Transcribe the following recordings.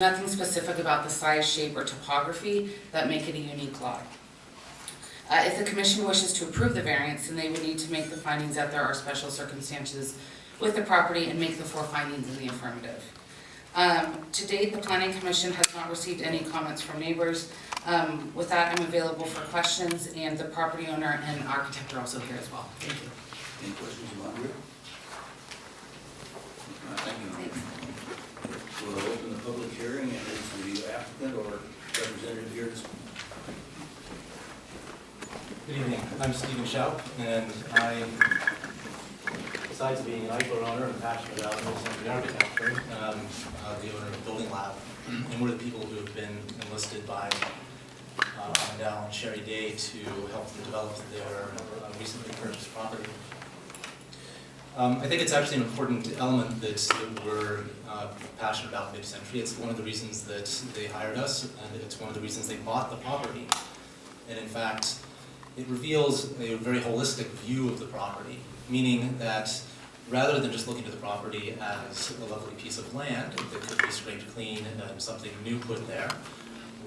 Nothing specific about the size, shape, or topography that make it a unique lot. If the commission wishes to approve the variance, then they would need to make the findings that there are special circumstances with the property and make the 4 findings in the affirmative. To date, the planning commission has not received any comments from neighbors. With that, I'm available for questions, and the property owner and architect are also here as well. Thank you. Any questions you want to hear? Thank you. Thanks. We'll open the public hearing, and it's the applicant or representative here. Good evening. I'm Stephen Schaup, and I, besides being an Eichler owner and passionate about multi-century architecture, the owner of the Building Lab, and we're the people who have been enlisted by Dow and Sherry Day to help them develop their recently purchased property. I think it's actually an important element that we're passionate about mid-century. It's one of the reasons that they hired us, and it's one of the reasons they bought the property. And in fact, it reveals a very holistic view of the property, meaning that rather than just looking at the property as a lovely piece of land that could be scraped clean and something new put there,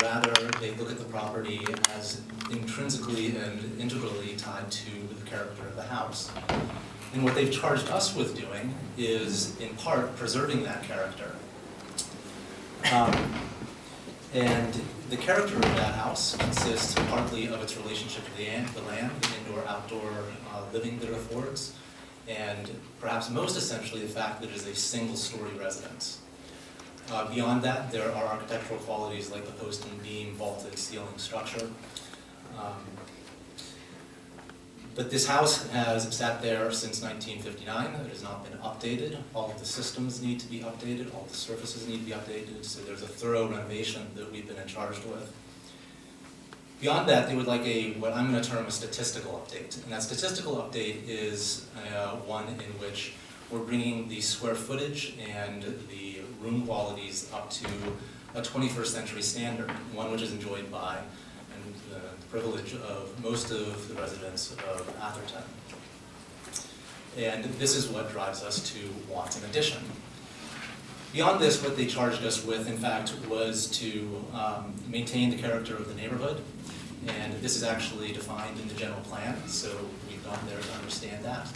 rather they look at the property as intrinsically and integrally tied to the character of the house. And what they've charged us with doing is, in part, preserving that character. And the character of that house consists partly of its relationship to the land, the indoor-outdoor living that it affords, and perhaps most essentially the fact that it is a single-story residence. Beyond that, there are architectural qualities like the post and beam vaulted ceiling structure. But this house has sat there since 1959. It has not been updated. All of the systems need to be updated. All the surfaces need to be updated. So there's a thorough renovation that we've been charged with. Beyond that, they would like what I'm going to term a statistical update. And that statistical update is one in which we're bringing the square footage and the room qualities up to a 21st century standard, one which is enjoyed by the privilege of most of the residents of Atherton. And this is what drives us to want an addition. Beyond this, what they charged us with, in fact, was to maintain the character of the neighborhood. And this is actually defined in the general plan, so we've gone there to understand that.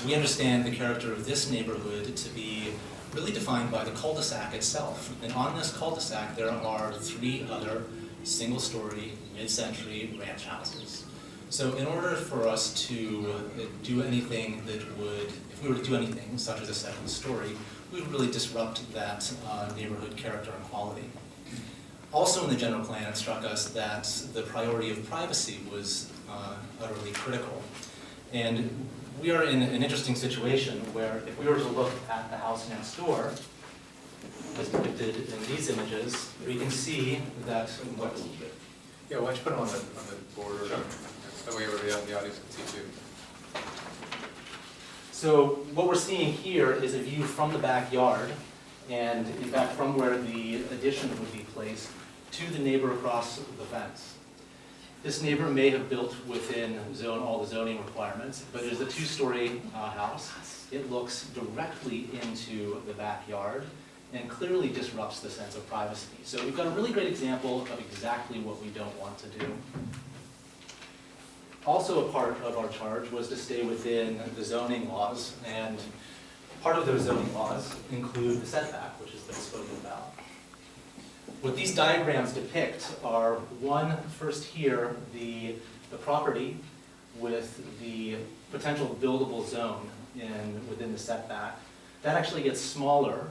We understand the character of this neighborhood to be really defined by the cul-de-sac itself. And on this cul-de-sac, there are 3 other single-story, mid-century ranch houses. So in order for us to do anything that would, if we were to do anything, such as a second story, we would really disrupt that neighborhood character and quality. Also in the general plan, it struck us that the priority of privacy was utterly critical. And we are in an interesting situation where if we were to look at the house next door, as depicted in these images, we can see that what... Yeah, why don't you put them on the board, or sure. That way everybody out in the audience can see too. So what we're seeing here is a view from the backyard, and in fact from where the addition would be placed to the neighbor across the fence. This neighbor may have built within all the zoning requirements, but it is a 2-story house. It looks directly into the backyard and clearly disrupts the sense of privacy. So we've got a really great example of exactly what we don't want to do. Also a part of our charge was to stay within the zoning laws, and part of those zoning laws include the setback, which has been spoken about. What these diagrams depict are, one, first here, the property with the potential buildable zone within the setback. That actually gets smaller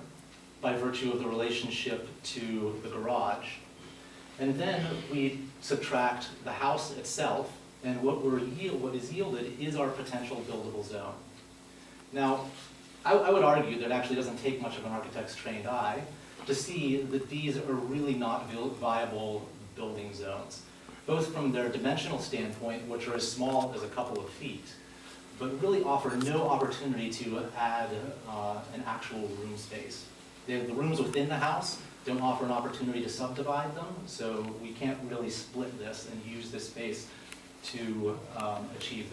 by virtue of the relationship to the garage. And then we subtract the house itself, and what is yielded is our potential buildable zone. Now, I would argue that it actually doesn't take much of an architect's trained eye to see that these are really not viable building zones, both from their dimensional standpoint, which are as small as a couple of feet, but really offer no opportunity to add an actual room space. The rooms within the house don't offer an opportunity to subdivide them, so we can't really split this and use this space to achieve